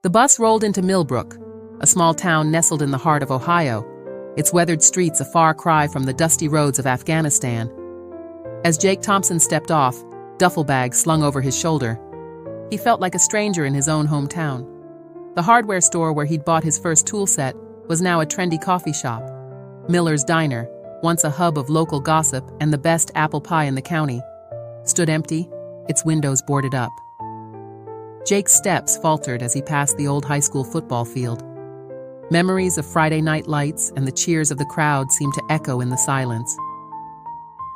The bus rolled into Millbrook, a small town nestled in the heart of Ohio, its weathered streets a far cry from the dusty roads of Afghanistan. As Jake Thompson stepped off, duffel bag slung over his shoulder, he felt like a stranger in his own hometown. The hardware store where he'd bought his first tool set was now a trendy coffee shop. Miller's Diner, once a hub of local gossip and the best apple pie in the county, stood empty, its windows boarded up. Jake's steps faltered as he passed the old high school football field. Memories of Friday night lights and the cheers of the crowd seemed to echo in the silence.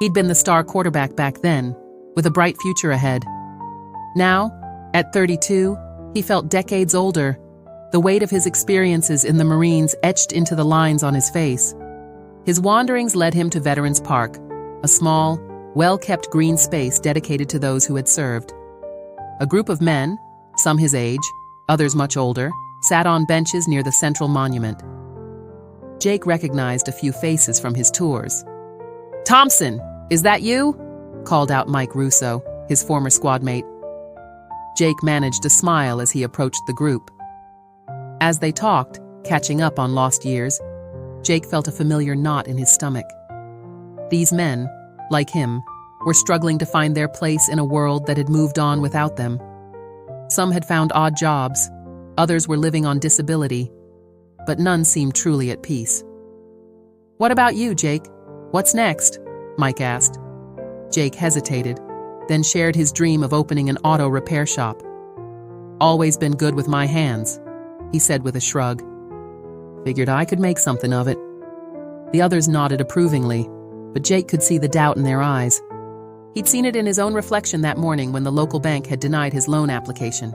He'd been the star quarterback back then, with a bright future ahead. Now, at 32, he felt decades older, the weight of his experiences in the Marines etched into the lines on his face. His wanderings led him to Veterans Park, a small, well-kept green space dedicated to those who had served. A group of men, some his age, others much older, sat on benches near the central monument. Jake recognized a few faces from his tours. "Thompson, is that you?" called out Mike Russo, his former squad mate. Jake managed a smile as he approached the group. As they talked, catching up on lost years, Jake felt a familiar knot in his stomach. These men, like him, were struggling to find their place in a world that had moved on without them. Some had found odd jobs, others were living on disability, but none seemed truly at peace. "What about you, Jake? What's next?" Mike asked. Jake hesitated, then shared his dream of opening an auto repair shop. "Always been good with my hands," he said with a shrug. "Figured I could make something of it." The others nodded approvingly, but Jake could see the doubt in their eyes. He'd seen it in his own reflection that morning when the local bank had denied his loan application.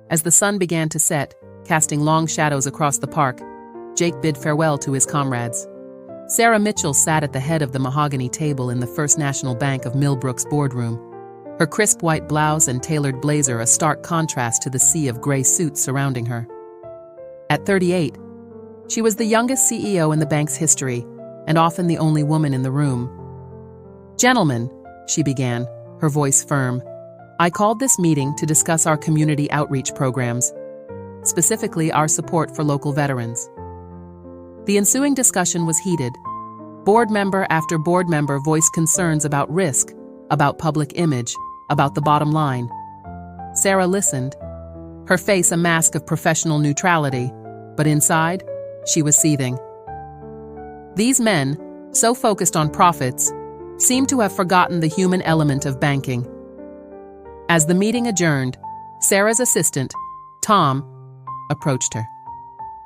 As the sun began to set, casting long shadows across the park, Jake bid farewell to his comrades. Sarah Mitchell sat at the head of the mahogany table in the First National Bank of Millbrook's boardroom, her crisp white blouse and tailored blazer a stark contrast to the sea of gray suits surrounding her. At 38, she was the youngest CEO in the bank's history, and often the only woman in the room. "Gentlemen," she began, her voice firm, "I called this meeting to discuss our community outreach programs, specifically our support for local veterans." The ensuing discussion was heated. Board member after board member voiced concerns about risk, about public image, about the bottom line. Sarah listened, her face a mask of professional neutrality, but inside, she was seething. These men, so focused on profits, seemed to have forgotten the human element of banking. As the meeting adjourned, Sarah's assistant, Tom, approached her.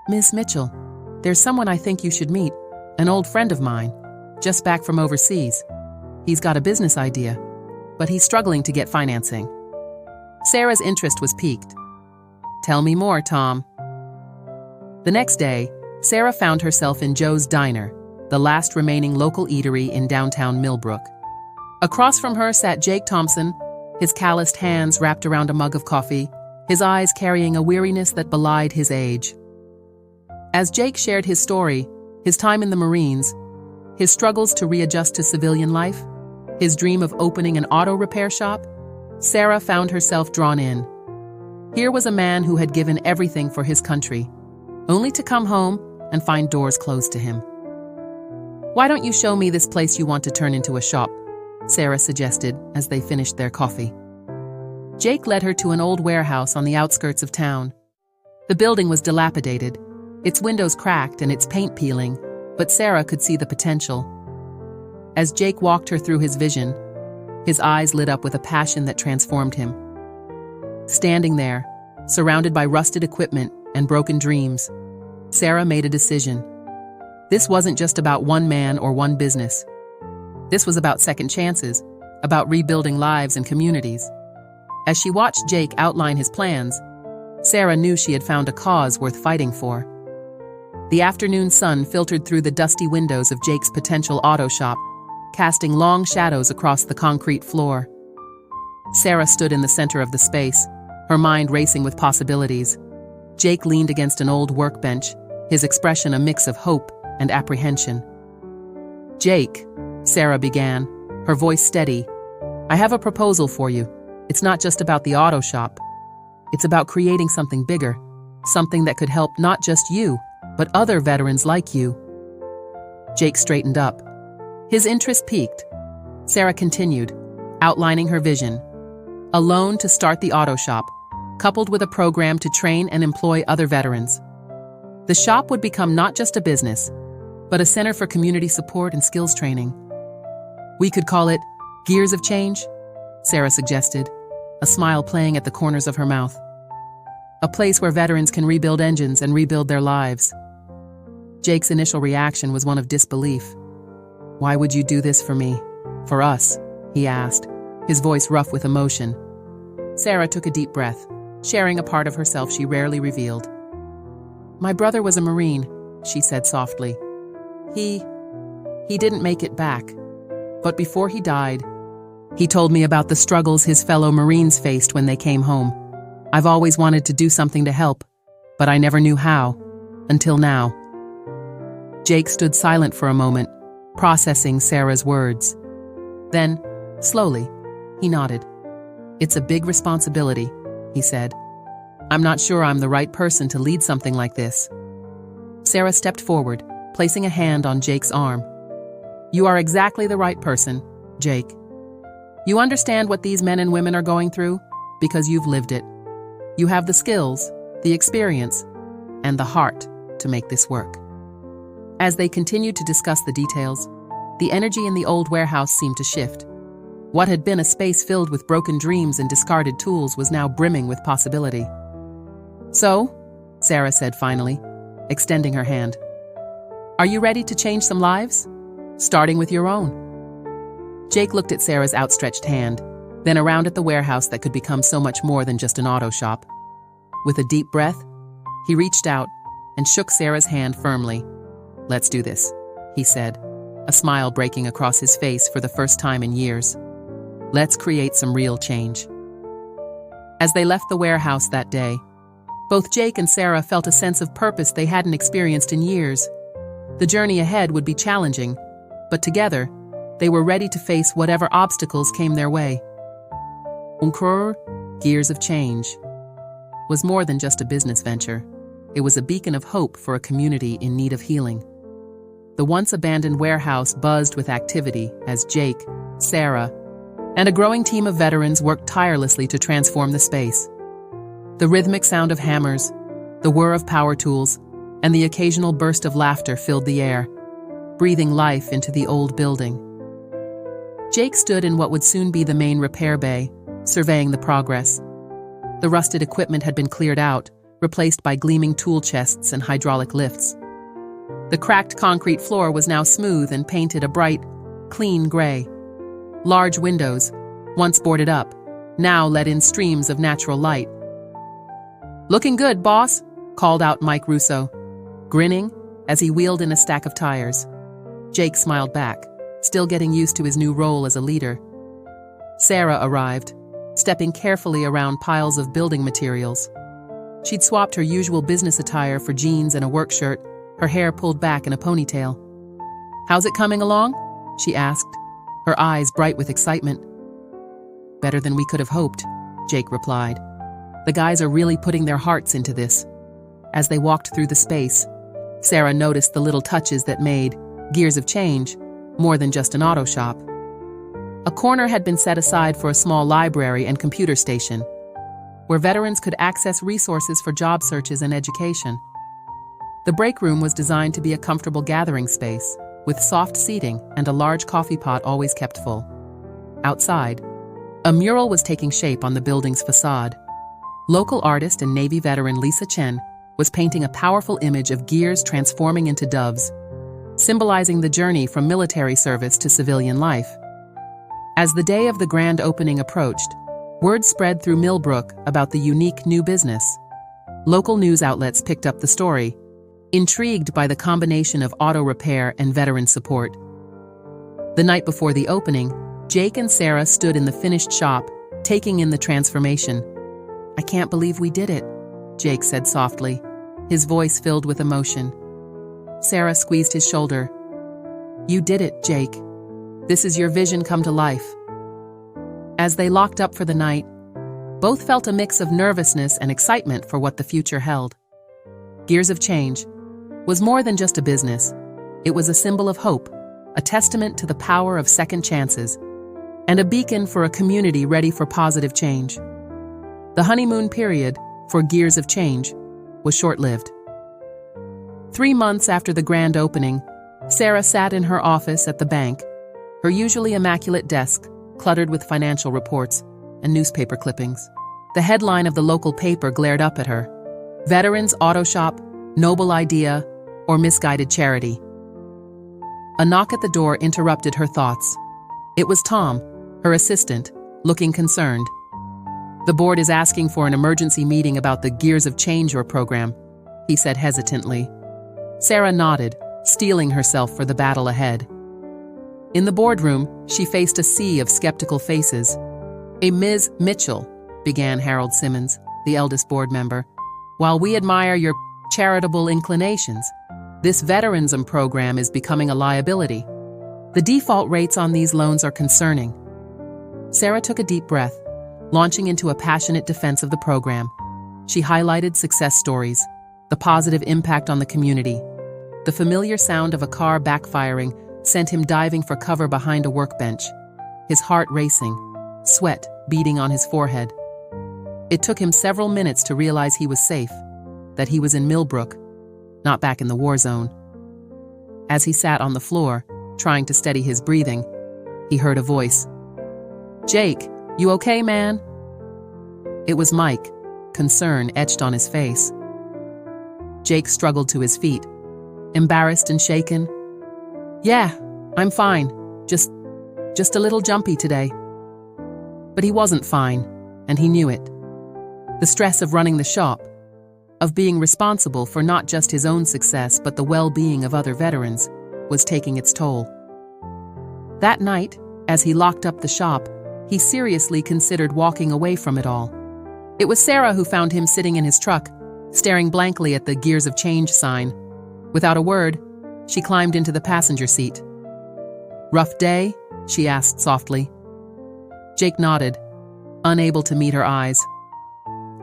"Miss Mitchell, there's someone I think you should meet, an old friend of mine, just back from overseas. He's got a business idea, but he's struggling to get financing." Sarah's interest was piqued. "Tell me more, Tom." The next day, Sarah found herself in Joe's Diner, the last remaining local eatery in downtown Millbrook. Across from her sat Jake Thompson, his calloused hands wrapped around a mug of coffee, his eyes carrying a weariness that belied his age. As Jake shared his story, his time in the Marines, his struggles to readjust to civilian life, his dream of opening an auto repair shop, Sarah found herself drawn in. Here was a man who had given everything for his country, only to come home and find doors closed to him. "Why don't you show me this place you want to turn into a shop?" Sarah suggested as they finished their coffee. Jake led her to an old warehouse on the outskirts of town. The building was dilapidated, its windows cracked and its paint peeling, but Sarah could see the potential. As Jake walked her through his vision, his eyes lit up with a passion that transformed him. Standing there, surrounded by rusted equipment and broken dreams, Sarah made a decision. This wasn't just about one man or one business. This was about second chances, about rebuilding lives and communities. As she watched Jake outline his plans, Sarah knew she had found a cause worth fighting for. The afternoon sun filtered through the dusty windows of Jake's potential auto shop, casting long shadows across the concrete floor. Sarah stood in the center of the space, her mind racing with possibilities. Jake leaned against an old workbench, his expression a mix of hope and apprehension. "Jake," Sarah began, her voice steady, "I have a proposal for you. It's not just about the auto shop. It's about creating something bigger, something that could help not just you, but other veterans like you. Jake straightened up. His interest piqued. Sarah continued, outlining her vision. A loan to start the auto shop, coupled with a program to train and employ other veterans. The shop would become not just a business, but a center for community support and skills training. We could call it Gears of Change, Sarah suggested, a smile playing at the corners of her mouth. A place where veterans can rebuild engines and rebuild their lives. Jake's initial reaction was one of disbelief. Why would you do this for me? For us? He asked, his voice rough with emotion. Sarah took a deep breath, sharing a part of herself she rarely revealed. My brother was a Marine, she said softly. He didn't make it back. But before he died, he told me about the struggles his fellow Marines faced when they came home. I've always wanted to do something to help, but I never knew how, until now. Jake stood silent for a moment, processing Sarah's words. Then, slowly, he nodded. It's a big responsibility, he said. I'm not sure I'm the right person to lead something like this. Sarah stepped forward, placing a hand on Jake's arm. You are exactly the right person, Jake. You understand what these men and women are going through because you've lived it. You have the skills, the experience, and the heart to make this work. As they continued to discuss the details, the energy in the old warehouse seemed to shift. What had been a space filled with broken dreams and discarded tools was now brimming with possibility. So, Sarah said finally, extending her hand. Are you ready to change some lives? Starting with your own. Jake looked at Sarah's outstretched hand, then around at the warehouse that could become so much more than just an auto shop. With a deep breath, he reached out and shook Sarah's hand firmly. Let's do this, he said, a smile breaking across his face for the first time in years. Let's create some real change. As they left the warehouse that day, both Jake and Sarah felt a sense of purpose they hadn't experienced in years. The journey ahead would be challenging, but together, they were ready to face whatever obstacles came their way. Unthinkable, Gears of Change, was more than just a business venture. It was a beacon of hope for a community in need of healing. The once abandoned warehouse buzzed with activity as Jake, Sarah, and a growing team of veterans worked tirelessly to transform the space. The rhythmic sound of hammers, the whir of power tools, and the occasional burst of laughter filled the air, breathing life into the old building. Jake stood in what would soon be the main repair bay, surveying the progress. The rusted equipment had been cleared out, replaced by gleaming tool chests and hydraulic lifts. The cracked concrete floor was now smooth and painted a bright, clean gray. Large windows, once boarded up, now let in streams of natural light. Looking good, boss, called out Mike Russo, grinning as he wheeled in a stack of tires. Jake smiled back, still getting used to his new role as a leader. Sarah arrived, stepping carefully around piles of building materials. She'd swapped her usual business attire for jeans and a work shirt, her hair pulled back in a ponytail. How's it coming along? She asked, her eyes bright with excitement. Better than we could have hoped, Jake replied. The guys are really putting their hearts into this. As they walked through the space, Sarah noticed the little touches that made Gears of Change more than just an auto shop. A corner had been set aside for a small library and computer station, where veterans could access resources for job searches and education. The break room was designed to be a comfortable gathering space, with soft seating and a large coffee pot always kept full. Outside, a mural was taking shape on the building's facade. Local artist and Navy veteran Lisa Chen was painting a powerful image of gears transforming into doves, symbolizing the journey from military service to civilian life. As the day of the grand opening approached, word spread through Millbrook about the unique new business. Local news outlets picked up the story, intrigued by the combination of auto repair and veteran support. The night before the opening, Jake and Sarah stood in the finished shop, taking in the transformation. I can't believe we did it, Jake said softly, his voice filled with emotion. Sarah squeezed his shoulder. You did it, Jake. This is your vision come to life. As they locked up for the night, both felt a mix of nervousness and excitement for what the future held. Gears of Change, was more than just a business. It was a symbol of hope, a testament to the power of second chances, and a beacon for a community ready for positive change. The honeymoon period for Gears of Change was short-lived. 3 months after the grand opening, Sarah sat in her office at the bank, her usually immaculate desk cluttered with financial reports and newspaper clippings. The headline of the local paper glared up at her: Veterans Auto Shop, Noble Idea, or Misguided Charity. A knock at the door interrupted her thoughts. It was Tom, her assistant, looking concerned. "The board is asking for an emergency meeting about the Gears of Change program," he said hesitantly. Sarah nodded, steeling herself for the battle ahead. In the boardroom, she faced a sea of skeptical faces. "Ms. Mitchell," began Harold Simmons, the eldest board member, "while we admire your charitable inclinations, this veteranship program is becoming a liability. The default rates on these loans are concerning." Sarah took a deep breath, launching into a passionate defense of the program. She highlighted success stories, the positive impact on the community. The familiar sound of a car backfiring sent him diving for cover behind a workbench, his heart racing, sweat beading on his forehead. It took him several minutes to realize he was safe, that he was in Millbrook, not back in the war zone. As he sat on the floor, trying to steady his breathing, he heard a voice. "Jake, you okay, man?" It was Mike, concern etched on his face. Jake struggled to his feet, embarrassed and shaken. "Yeah, I'm fine. Just a little jumpy today." But he wasn't fine, and he knew it. The stress of running the shop, of being responsible for not just his own success but the well-being of other veterans, was taking its toll. That night, as he locked up the shop, he seriously considered walking away from it all. It was Sarah who found him sitting in his truck, staring blankly at the Gears of Change sign. Without a word, she climbed into the passenger seat. "Rough day?" she asked softly. Jake nodded, unable to meet her eyes.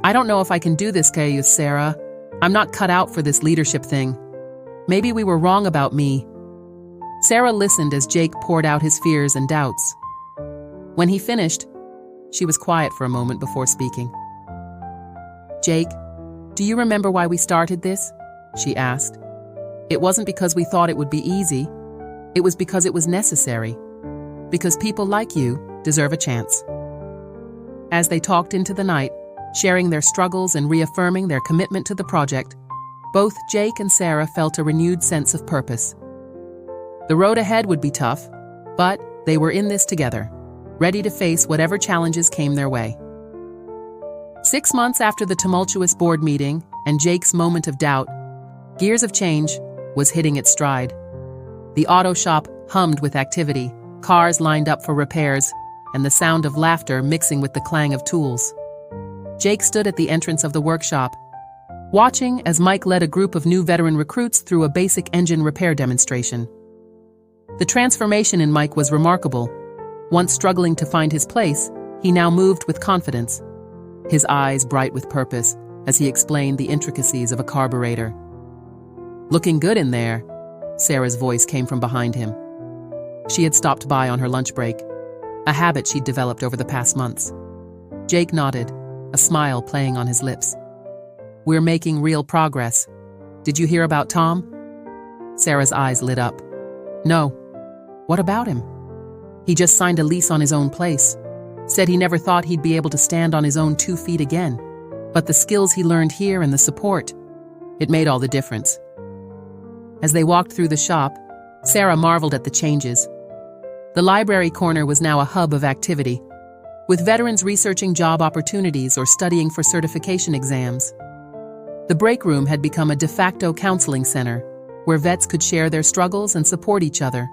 "I don't know if I can do this, Sarah. I'm not cut out for this leadership thing. Maybe we were wrong about me." Sarah listened as Jake poured out his fears and doubts. When he finished, she was quiet for a moment before speaking. "Jake, do you remember why we started this?" she asked. "It wasn't because we thought it would be easy. It was because it was necessary. Because people like you deserve a chance." As they talked into the night, sharing their struggles and reaffirming their commitment to the project, both Jake and Sarah felt a renewed sense of purpose. The road ahead would be tough, but they were in this together, ready to face whatever challenges came their way. 6 months after the tumultuous board meeting and Jake's moment of doubt, Gears of Change was hitting its stride. The auto shop hummed with activity, cars lined up for repairs, and the sound of laughter mixing with the clang of tools. Jake stood at the entrance of the workshop, watching as Mike led a group of new veteran recruits through a basic engine repair demonstration. The transformation in Mike was remarkable. Once struggling to find his place, he now moved with confidence, his eyes bright with purpose as he explained the intricacies of a carburetor. "Looking good in there," Sarah's voice came from behind him. She had stopped by on her lunch break, a habit she'd developed over the past months. Jake nodded, a smile playing on his lips. "We're making real progress. Did you hear about Tom?" Sarah's eyes lit up. "No. What about him?" "He just signed a lease on his own place. Said he never thought he'd be able to stand on his own 2 feet again. But the skills he learned here and the support, it made all the difference." As they walked through the shop, Sarah marveled at the changes. The library corner was now a hub of activity, with veterans researching job opportunities or studying for certification exams. The break room had become a de facto counseling center, where vets could share their struggles and support each other.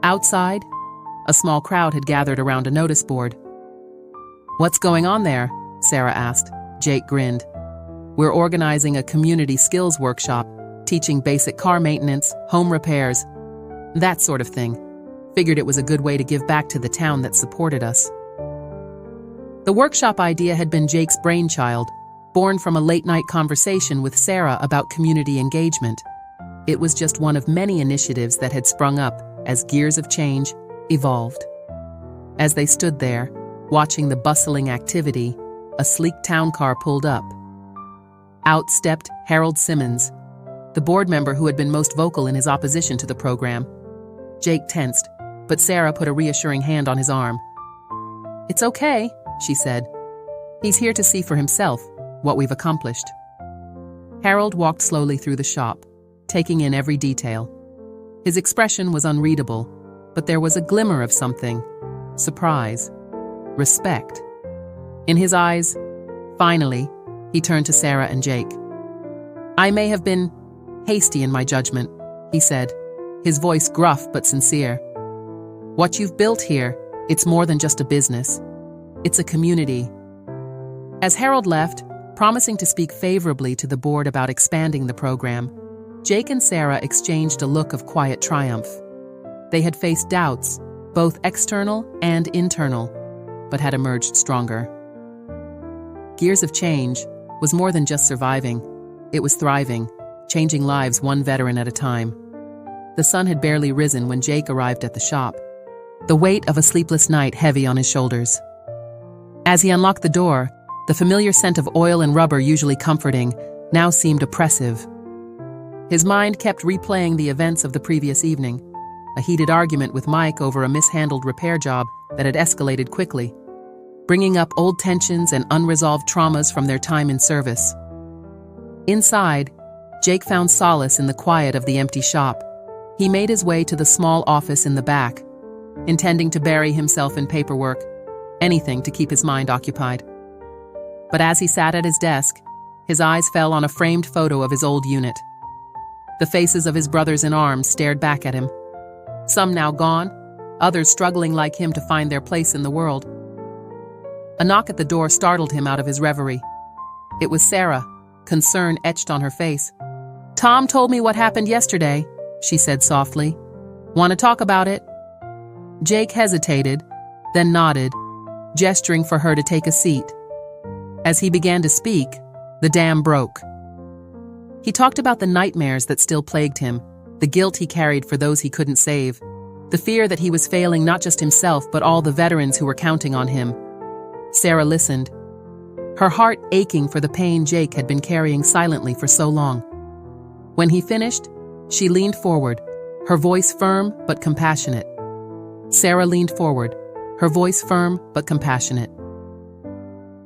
Outside, a small crowd had gathered around a notice board. "What's going on there?" Sarah asked. Jake grinned. "We're organizing a community skills workshop, teaching basic car maintenance, home repairs, that sort of thing. Figured it was a good way to give back to the town that supported us." The workshop idea had been Jake's brainchild, born from a late-night conversation with Sarah about community engagement. It was just one of many initiatives that had sprung up as Gears of Change evolved. As they stood there, watching the bustling activity, a sleek town car pulled up. Out stepped Harold Simmons, the board member who had been most vocal in his opposition to the program. Jake tensed, but Sarah put a reassuring hand on his arm. "It's okay," she said. "He's here to see for himself what we've accomplished." Harold walked slowly through the shop, taking in every detail. His expression was unreadable, but there was a glimmer of something: surprise, respect. In his eyes, finally, he turned to Sarah and Jake. "I may have been hasty in my judgment," he said, his voice gruff but sincere. "What you've built here, it's more than just a business. It's a community." As Harold left, promising to speak favorably to the board about expanding the program, Jake and Sarah exchanged a look of quiet triumph. They had faced doubts, both external and internal, but had emerged stronger. Gears of Change was more than just surviving. It was thriving, changing lives one veteran at a time. The sun had barely risen when Jake arrived at the shop, the weight of a sleepless night heavy on his shoulders. As he unlocked the door, the familiar scent of oil and rubber, usually comforting, now seemed oppressive. His mind kept replaying the events of the previous evening, a heated argument with Mike over a mishandled repair job that had escalated quickly, bringing up old tensions and unresolved traumas from their time in service. Inside, Jake found solace in the quiet of the empty shop. He made his way to the small office in the back, intending to bury himself in paperwork, anything to keep his mind occupied. But as he sat at his desk, his eyes fell on a framed photo of his old unit. The faces of his brothers in arms stared back at him, some now gone, others struggling like him to find their place in the world. A knock at the door startled him out of his reverie. It was Sarah, concern etched on her face. "Tom told me what happened yesterday," she said softly. "Want to talk about it?" Jake hesitated, then nodded, gesturing for her to take a seat. As he began to speak, the dam broke. He talked about the nightmares that still plagued him, the guilt he carried for those he couldn't save, the fear that he was failing not just himself but all the veterans who were counting on him. Sarah listened, her heart aching for the pain Jake had been carrying silently for so long. When he finished, she leaned forward, her voice firm but compassionate. Sarah leaned forward, her voice firm but compassionate.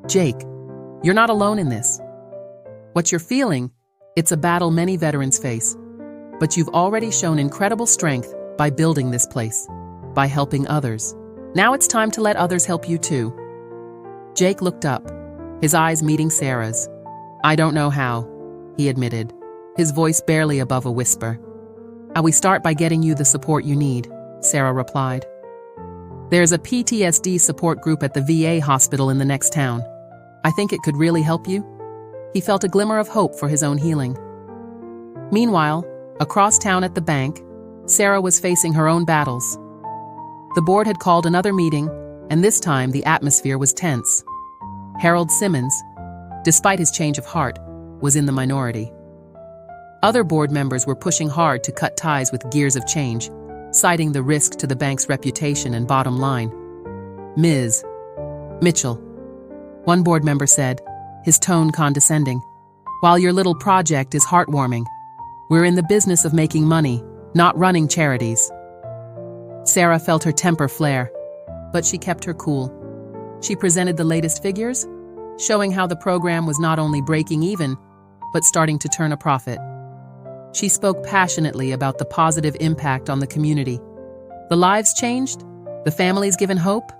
"Jake, you're not alone in this. What you're feeling, it's a battle many veterans face. But you've already shown incredible strength by building this place, by helping others. Now it's time to let others help you too." Jake looked up, his eyes meeting Sarah's. "I don't know how," he admitted, his voice barely above a whisper. "We start by getting you the support you need," Sarah replied. "There's a PTSD support group at the VA hospital in the next town. I think it could really help you." He felt a glimmer of hope for his own healing. Meanwhile, across town at the bank, Sarah was facing her own battles. The board had called another meeting, and this time the atmosphere was tense. Harold Simmons, despite his change of heart, was in the minority. Other board members were pushing hard to cut ties with Gears of Change, citing the risk to the bank's reputation and bottom line. "Ms. Mitchell," one board member said, his tone condescending, "while your little project is heartwarming, we're in the business of making money, not running charities." Sarah felt her temper flare, but she kept her cool. She presented the latest figures, showing how the program was not only breaking even, but starting to turn a profit. She spoke passionately about the positive impact on the community. The lives changed, the families given hope.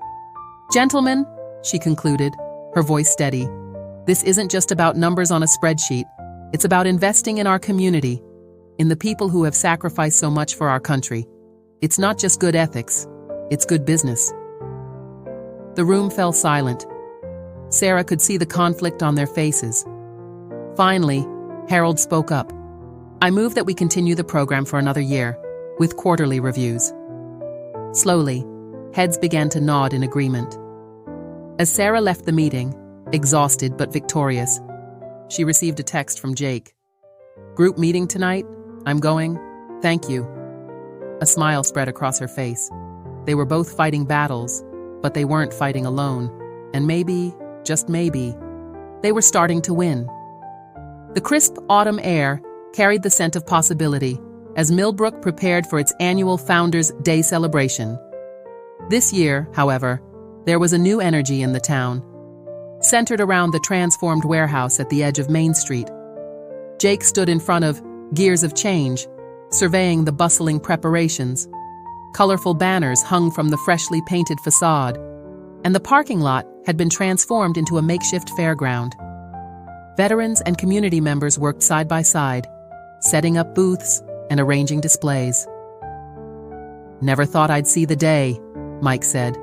"Gentlemen," she concluded, her voice steady, "this isn't just about numbers on a spreadsheet. It's about investing in our community, in the people who have sacrificed so much for our country. It's not just good ethics, it's good business." The room fell silent. Sarah could see the conflict on their faces. Finally, Harold spoke up. "I move that we continue the program for another year, with quarterly reviews." Slowly, heads began to nod in agreement. As Sarah left the meeting, exhausted but victorious, she received a text from Jake. "Group meeting tonight? I'm going. Thank you." A smile spread across her face. They were both fighting battles, but they weren't fighting alone. And maybe, just maybe, they were starting to win. The crisp autumn air carried the scent of possibility as Millbrook prepared for its annual Founders' Day celebration. This year, however, there was a new energy in the town, centered around the transformed warehouse at the edge of Main Street. Jake stood in front of Gears of Change, surveying the bustling preparations. Colorful banners hung from the freshly painted facade, and the parking lot had been transformed into a makeshift fairground. Veterans and community members worked side by side, setting up booths and arranging displays. "Never thought I'd see the day," Mike said,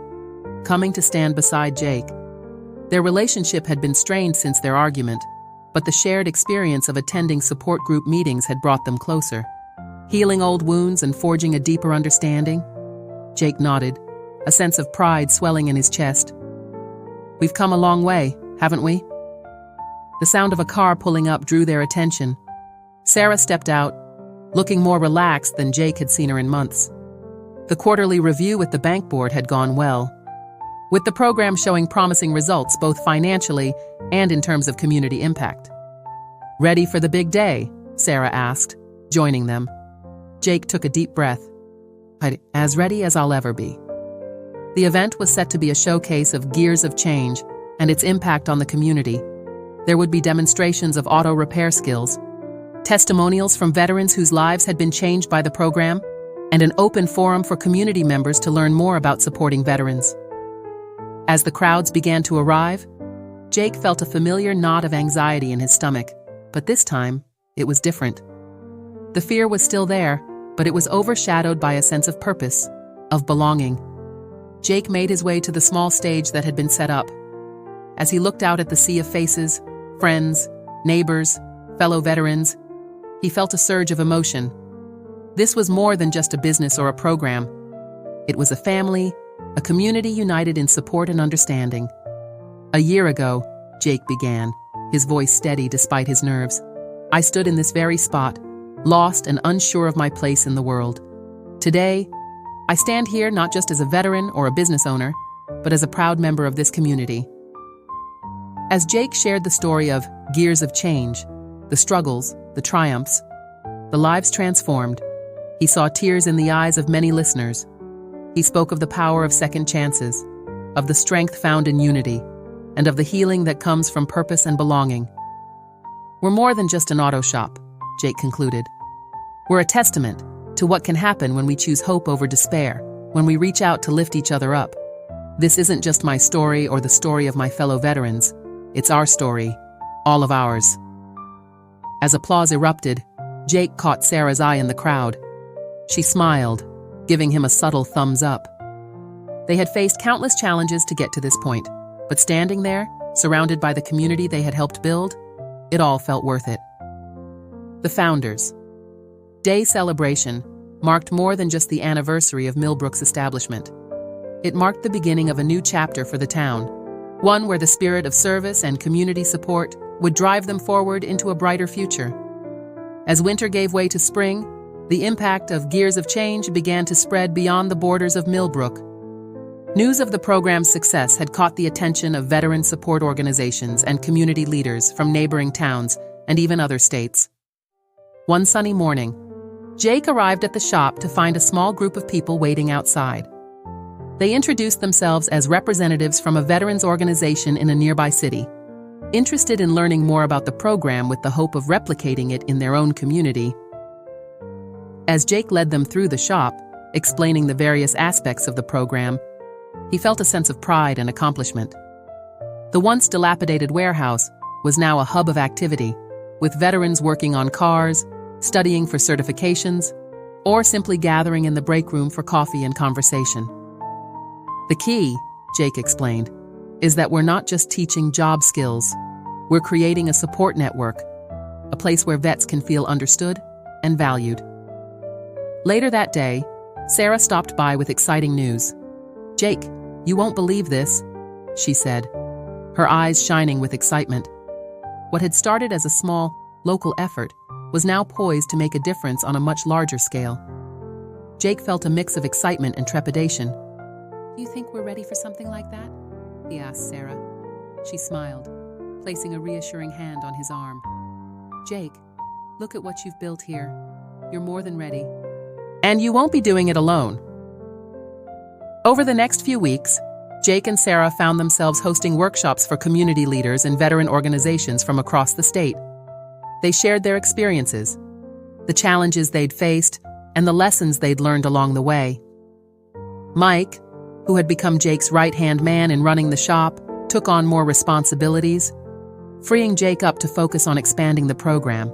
coming to stand beside Jake. Their relationship had been strained since their argument, but the shared experience of attending support group meetings had brought them closer. Healing old wounds and forging a deeper understanding? Jake nodded, a sense of pride swelling in his chest. "We've come a long way, haven't we?" The sound of a car pulling up drew their attention. Sarah stepped out, looking more relaxed than Jake had seen her in months. The quarterly review with the bank board had gone well, with the program showing promising results both financially and in terms of community impact. "Ready for the big day?" Sarah asked, joining them. Jake took a deep breath. "I'm as ready as I'll ever be." The event was set to be a showcase of Gears of Change and its impact on the community. There would be demonstrations of auto repair skills, testimonials from veterans whose lives had been changed by the program, and an open forum for community members to learn more about supporting veterans. As the crowds began to arrive, Jake felt a familiar knot of anxiety in his stomach, but this time, it was different. The fear was still there, but it was overshadowed by a sense of purpose, of belonging. Jake made his way to the small stage that had been set up. As he looked out at the sea of faces, friends, neighbors, fellow veterans, he felt a surge of emotion. This was more than just a business or a program. It was a family, a community united in support and understanding. "A year ago," Jake began, his voice steady despite his nerves, "I stood in this very spot, lost and unsure of my place in the world. Today, I stand here not just as a veteran or a business owner, but as a proud member of this community." As Jake shared the story of Gears of Change, the struggles, the triumphs, the lives transformed, he saw tears in the eyes of many listeners. He spoke of the power of second chances, of the strength found in unity, and of the healing that comes from purpose and belonging. "We're more than just an auto shop," Jake concluded. "We're a testament to what can happen when we choose hope over despair, when we reach out to lift each other up. This isn't just my story or the story of my fellow veterans. It's our story, all of ours." As applause erupted, Jake caught Sarah's eye in the crowd. She smiled, giving him a subtle thumbs up. They had faced countless challenges to get to this point, but standing there, surrounded by the community they had helped build, it all felt worth it. The Founders' Day celebration marked more than just the anniversary of Millbrook's establishment. It marked the beginning of a new chapter for the town, one where the spirit of service and community support would drive them forward into a brighter future. As winter gave way to spring, the impact of Gears of Change began to spread beyond the borders of Millbrook. News of the program's success had caught the attention of veteran support organizations and community leaders from neighboring towns and even other states. One sunny morning, Jake arrived at the shop to find a small group of people waiting outside. They introduced themselves as representatives from a veterans organization in a nearby city, interested in learning more about the program with the hope of replicating it in their own community. As Jake led them through the shop, explaining the various aspects of the program, he felt a sense of pride and accomplishment. The once dilapidated warehouse was now a hub of activity, with veterans working on cars, studying for certifications, or simply gathering in the break room for coffee and conversation. "The key," Jake explained, "is that we're not just teaching job skills. We're creating a support network, a place where vets can feel understood and valued." Later that day, Sarah stopped by with exciting news. "Jake, you won't believe this," she said, her eyes shining with excitement. What had started as a small, local effort was now poised to make a difference on a much larger scale. Jake felt a mix of excitement and trepidation. "Do you think we're ready for something like that?" he asked Sarah. She smiled, placing a reassuring hand on his arm. "Jake, look at what you've built here. You're more than ready. And you won't be doing it alone." Over the next few weeks, Jake and Sarah found themselves hosting workshops for community leaders and veteran organizations from across the state. They shared their experiences, the challenges they'd faced, and the lessons they'd learned along the way. Mike, who had become Jake's right-hand man in running the shop, took on more responsibilities, freeing Jake up to focus on expanding the program.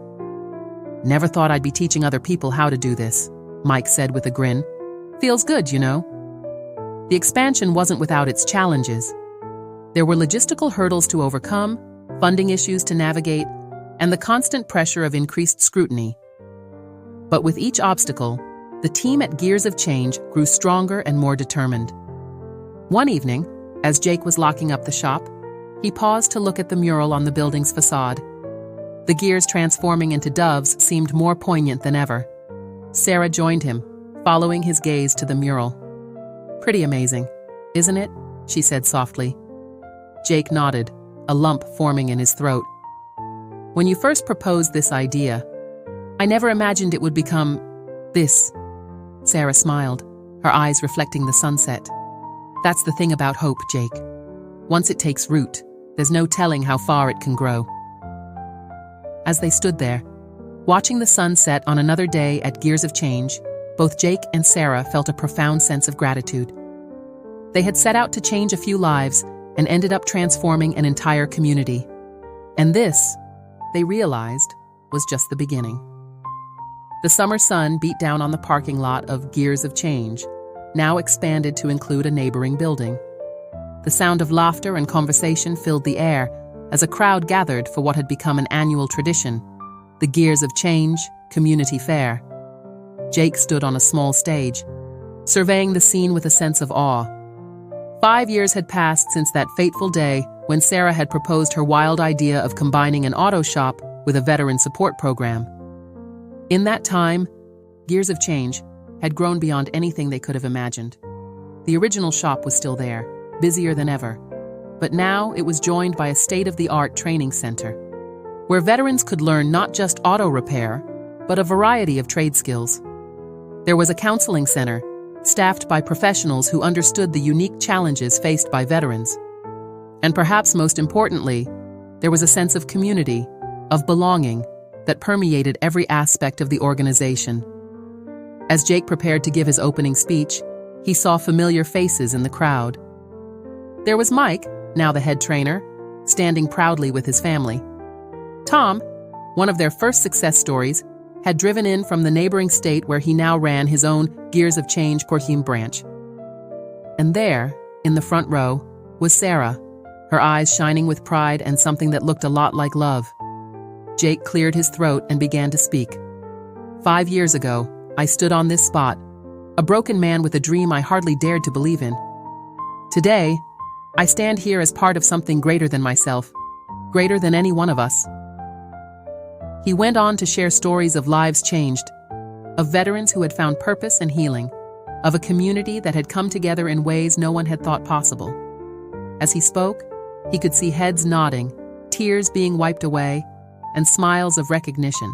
"Never thought I'd be teaching other people how to do this," Mike said with a grin. "Feels good, you know." The expansion wasn't without its challenges. There were logistical hurdles to overcome, funding issues to navigate, and the constant pressure of increased scrutiny. But with each obstacle, the team at Gears of Change grew stronger and more determined. One evening, as Jake was locking up the shop, he paused to look at the mural on the building's facade. The gears transforming into doves seemed more poignant than ever. Sarah joined him, following his gaze to the mural. "Pretty amazing, isn't it?" she said softly. Jake nodded, a lump forming in his throat. "When you first proposed this idea, I never imagined it would become this." Sarah smiled, her eyes reflecting the sunset. "That's the thing about hope, Jake. Once it takes root, there's no telling how far it can grow." As they stood there, watching the sun set on another day at Gears of Change, both Jake and Sarah felt a profound sense of gratitude. They had set out to change a few lives and ended up transforming an entire community. And this, they realized, was just the beginning. The summer sun beat down on the parking lot of Gears of Change, now expanded to include a neighboring building. The sound of laughter and conversation filled the air as a crowd gathered for what had become an annual tradition, the Gears of Change Community Fair. Jake stood on a small stage, surveying the scene with a sense of awe. 5 years had passed since that fateful day when Sarah had proposed her wild idea of combining an auto shop with a veteran support program. In that time, Gears of Change had grown beyond anything they could have imagined. The original shop was still there, busier than ever, but now it was joined by a state-of-the-art training center, where veterans could learn not just auto repair, but a variety of trade skills. There was a counseling center, staffed by professionals who understood the unique challenges faced by veterans. And perhaps most importantly, there was a sense of community, of belonging, that permeated every aspect of the organization. As Jake prepared to give his opening speech, he saw familiar faces in the crowd. There was Mike, now the head trainer, standing proudly with his family. Tom, one of their first success stories, had driven in from the neighboring state where he now ran his own Gears of Change Porhim branch. And there, in the front row, was Sarah, her eyes shining with pride and something that looked a lot like love. Jake cleared his throat and began to speak. 5 years ago, I stood on this spot, a broken man with a dream I hardly dared to believe in. Today, I stand here as part of something greater than myself, greater than any one of us. He went on to share stories of lives changed, of veterans who had found purpose and healing, of a community that had come together in ways no one had thought possible. As he spoke, he could see heads nodding, tears being wiped away, and smiles of recognition.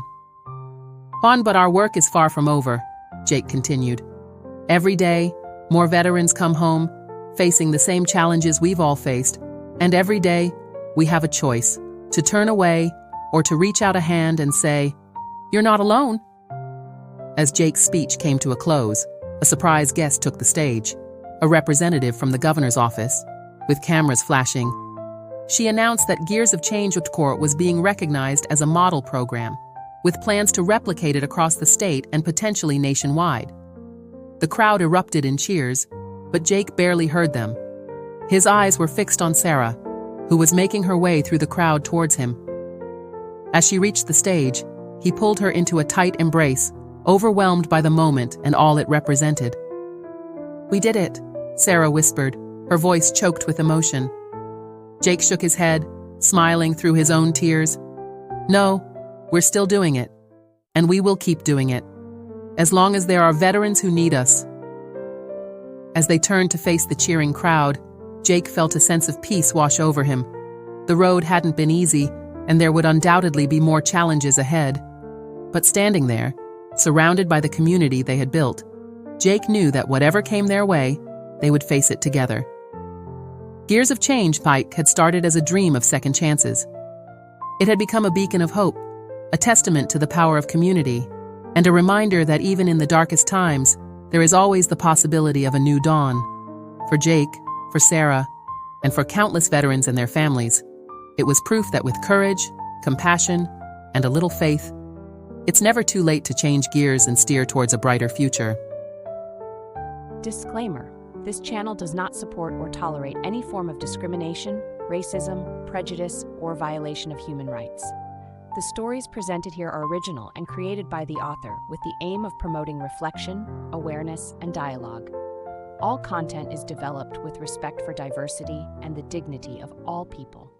But our work is far from over, Jake continued. Every day, more veterans come home, facing the same challenges we've all faced, and every day, we have a choice, to turn away or to reach out a hand and say, "You're not alone." As Jake's speech came to a close, a surprise guest took the stage, a representative from the governor's office, with cameras flashing. She announced that Gears of Change Corps was being recognized as a model program, with plans to replicate it across the state and potentially nationwide. The crowd erupted in cheers, but Jake barely heard them. His eyes were fixed on Sarah, who was making her way through the crowd towards him. As she reached the stage, he pulled her into a tight embrace, overwhelmed by the moment and all it represented. "We did it," Sarah whispered, her voice choked with emotion. Jake shook his head, smiling through his own tears, No, we're still doing it. And we will keep doing it. As long as there are veterans who need us. As they turned to face the cheering crowd, Jake felt a sense of peace wash over him. The road hadn't been easy, and there would undoubtedly be more challenges ahead. But standing there, surrounded by the community they had built, Jake knew that whatever came their way, they would face it together. Gears of Change Pike had started as a dream of second chances. It had become a beacon of hope, a testament to the power of community, and a reminder that even in the darkest times, there is always the possibility of a new dawn. For Jake, for Sarah, and for countless veterans and their families, it was proof that with courage, compassion, and a little faith, it's never too late to change gears and steer towards a brighter future. Disclaimer: this channel does not support or tolerate any form of discrimination, racism, prejudice, or violation of human rights. The stories presented here are original and created by the author with the aim of promoting reflection, awareness, and dialogue. All content is developed with respect for diversity and the dignity of all people.